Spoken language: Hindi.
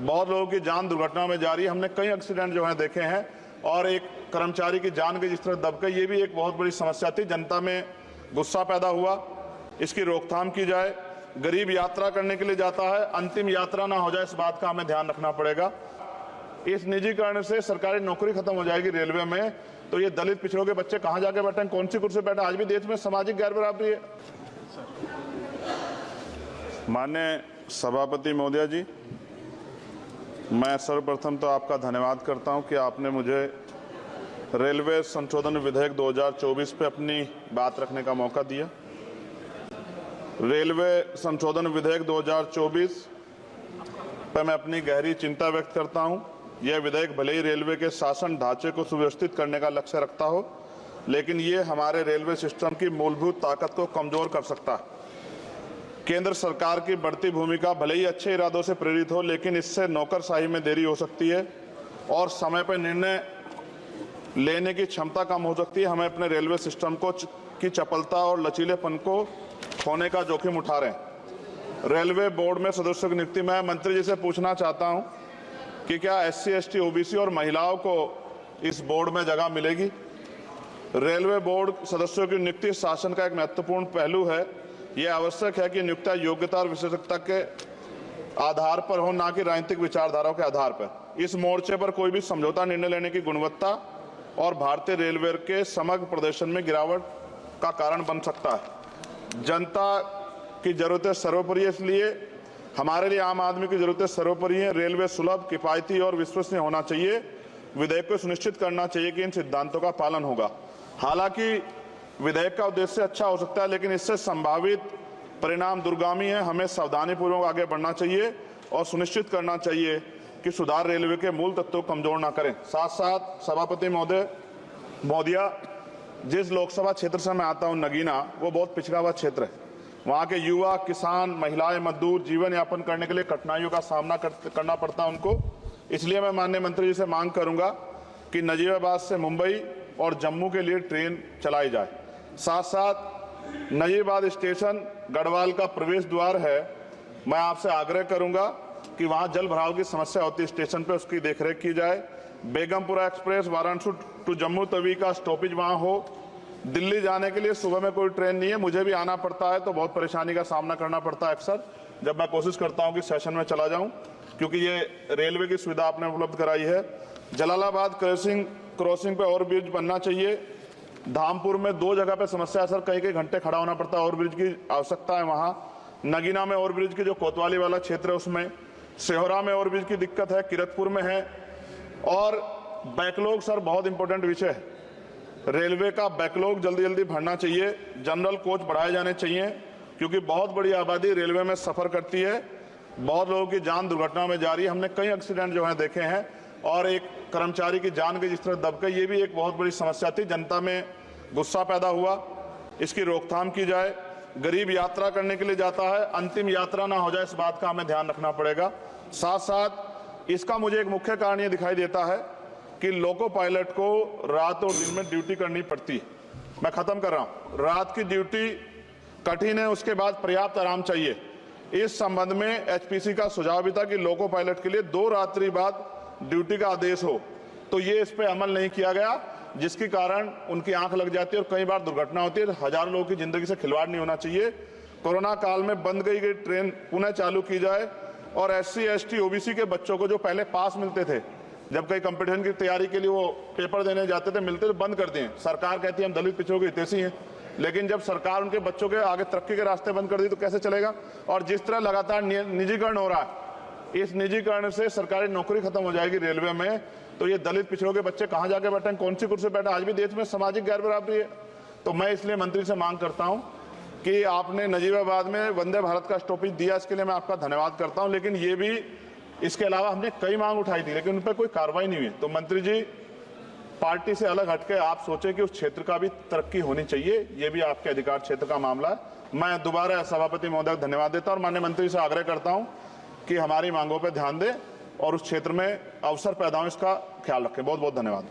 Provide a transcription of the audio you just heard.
बहुत लोगों की जान दुर्घटना में जा रही है। हमने कई एक्सीडेंट जो है देखे हैं और एक कर्मचारी की जान गई जिस तरह दब गई, ये भी एक बहुत बड़ी समस्या थी। जनता में गुस्सा पैदा हुआ, इसकी रोकथाम की जाए। गरीब यात्रा करने के लिए जाता है, अंतिम यात्रा ना हो जाए, इस बात का हमें ध्यान रखना पड़ेगा। इस निजीकरण से सरकारी नौकरी खत्म हो जाएगी रेलवे में, तो ये दलित पिछड़ों के बच्चे कहां जाके बैठे, कौन सी कुर्सी बैठे? आज भी देश में सामाजिक गैर बराबरी है। माननीय सभापति महोदय जी, मैं सर्वप्रथम तो आपका धन्यवाद करता हूं कि आपने मुझे रेलवे संशोधन विधेयक 2024 पे अपनी बात रखने का मौका दिया। रेलवे संशोधन विधेयक 2024 पर मैं अपनी गहरी चिंता व्यक्त करता हूं। यह विधेयक भले ही रेलवे के शासन ढांचे को सुव्यवस्थित करने का लक्ष्य रखता हो, लेकिन ये हमारे रेलवे सिस्टम की मूलभूत ताकत को कमजोर कर सकता है। केंद्र सरकार की बढ़ती भूमिका भले ही अच्छे इरादों से प्रेरित हो, लेकिन इससे नौकरशाही में देरी हो सकती है और समय पर निर्णय लेने की क्षमता कम हो सकती है। हमें अपने रेलवे सिस्टम की चपलता और लचीलेपन को खोने का जोखिम उठा रहे हैं। रेलवे बोर्ड में सदस्यों की नियुक्ति में मंत्री जी से पूछना चाहता हूं कि क्या SC, ST, OBC और महिलाओं को इस बोर्ड में जगह मिलेगी? रेलवे बोर्ड सदस्यों की नियुक्ति शासन का एक महत्वपूर्ण पहलू है। यह आवश्यक है कि नियुक्ति योग्यता और विशेषज्ञता के आधार पर हो, न कि राजनीतिक विचारधाराओं के आधार पर। इस मोर्चे पर कोई भी समझौता निर्णय लेने की गुणवत्ता और भारतीय रेलवे के समग्र प्रदर्शन में गिरावट का कारण बन सकता है। जनता की जरूरतें सर्वोपरि है, इसलिए हमारे लिए आम आदमी की जरूरतें सर्वोपरि हैं। रेलवे सुलभ, किफायती और विश्वसनीय होना चाहिए। विधेयक को सुनिश्चित करना चाहिए कि इन सिद्धांतों का पालन होगा। हालांकि विधेयक का उद्देश्य अच्छा हो सकता है, लेकिन इससे संभावित परिणाम दूरगामी है। हमें सावधानीपूर्वक आगे बढ़ना चाहिए और सुनिश्चित करना चाहिए कि सुधार रेलवे के मूल तत्वों को कमजोर न करें। साथ साथ सभापति महोदया, जिस लोकसभा क्षेत्र से मैं आता हूं, नगीना, वो बहुत पिछड़ा हुआ क्षेत्र है। वहाँ के युवा, किसान, महिलाएं, मजदूर जीवन यापन करने के लिए कठिनाइयों का सामना करना पड़ता है उनको। इसलिए मैं माननीय मंत्री जी से मांग करूंगा कि नजीबाबाद से मुंबई और जम्मू के लिए ट्रेन चलाई जाए। साथ साथ नजीबाबाद स्टेशन गढ़वाल का प्रवेश द्वार है। मैं आपसे आग्रह करूंगा कि वहाँ जल भराव की समस्या होती है स्टेशन पर, उसकी देखरेख की जाए। बेगमपुरा एक्सप्रेस वाराणसी टू जम्मू तवी का स्टॉपेज वहाँ हो। दिल्ली जाने के लिए सुबह में कोई ट्रेन नहीं है, मुझे भी आना पड़ता है तो बहुत परेशानी का सामना करना पड़ता है अक्सर, जब मैं कोशिश करता हूं कि सेशन में चला जाऊं, क्योंकि ये रेलवे की सुविधा आपने उपलब्ध कराई है। जलालाबाद क्रॉसिंग पे ओवर ब्रिज बनना चाहिए। धामपुर में 2 जगह पे समस्या है सर, कई घंटे खड़ा होना पड़ता है, ओवर ब्रिज की आवश्यकता है वहाँ। नगीना में ओवर ब्रिज की जो कोतवाली वाला क्षेत्र है उसमें, सेहोरा में ओवर ब्रिज की दिक्कत है, किरतपुर में है। और बैकलॉग सर बहुत इंपॉर्टेंट विषय है। रेलवे का बैकलॉग जल्दी जल्दी भरना चाहिए। जनरल कोच बढ़ाए जाने चाहिए, क्योंकि बहुत बड़ी आबादी रेलवे में सफर करती है। बहुत लोगों की जान दुर्घटना में जा रही है। हमने कई एक्सीडेंट जो है देखे हैं और एक कर्मचारी की जान गई जिस तरह दब गई, ये भी एक बहुत बड़ी समस्या थी। जनता में गुस्सा पैदा हुआ, इसकी रोकथाम की जाए। गरीब यात्रा करने के लिए जाता है, अंतिम यात्रा ना हो जाए, इस बात का हमें ध्यान रखना पड़ेगा। साथ साथ इसका मुझे एक मुख्य कारण ये दिखाई देता है कि लोको पायलट को रात और दिन में ड्यूटी करनी पड़ती है। मैं खत्म कर रहा हूं। रात की ड्यूटी कठिन है, उसके बाद पर्याप्त आराम चाहिए। इस संबंध में HPC का सुझाव भी था कि लोको पायलट के लिए 2 रात्रि बाद ड्यूटी का आदेश हो, तो ये इस पे अमल नहीं किया गया, जिसके कारण उनकी आंख लग जाती है और कई बार दुर्घटना होती है। हजारों लोगों की जिंदगी से खिलवाड़ नहीं होना चाहिए। कोरोना काल में बंद गई ट्रेन पुनः चालू की जाए और SC, ST, OBC के बच्चों को जो पहले पास मिलते थे, जब कई कंपटीशन की तैयारी के लिए वो पेपर देने जाते थे, मिलते तो बंद कर दिए। सरकार कहती है हम दलित पिछड़ों के हितैषी हैं, लेकिन जब सरकार उनके बच्चों के आगे तरक्की के रास्ते बंद कर दी तो कैसे चलेगा? और जिस तरह लगातार निजीकरण हो रहा है, इस निजीकरण से सरकारी नौकरी खत्म हो जाएगी रेलवे में, तो ये दलित पिछड़ों के बच्चे कहाँ जाके बैठे, कौन सी कुर्सी बैठे? आज भी देश में सामाजिक गैर बराबरी है। तो मैं इसलिए मंत्री से मांग करता हूँ कि आपने नजीबाबाद में वंदे भारत का स्टॉपेज दिया, इसके लिए मैं आपका धन्यवाद करता हूँ। लेकिन ये भी, इसके अलावा हमने कई मांग उठाई थी, लेकिन उन पर कोई कार्रवाई नहीं हुई। तो मंत्री जी, पार्टी से अलग हटके आप सोचें कि उस क्षेत्र का भी तरक्की होनी चाहिए, ये भी आपके अधिकार क्षेत्र का मामला है। मैं दोबारा सभापति महोदय को धन्यवाद देता हूं और माननीय मंत्री से आग्रह करता हूं कि हमारी मांगों पर ध्यान दें और उस क्षेत्र में अवसर पैदा हो, इसका ख्याल रखें। बहुत बहुत धन्यवाद।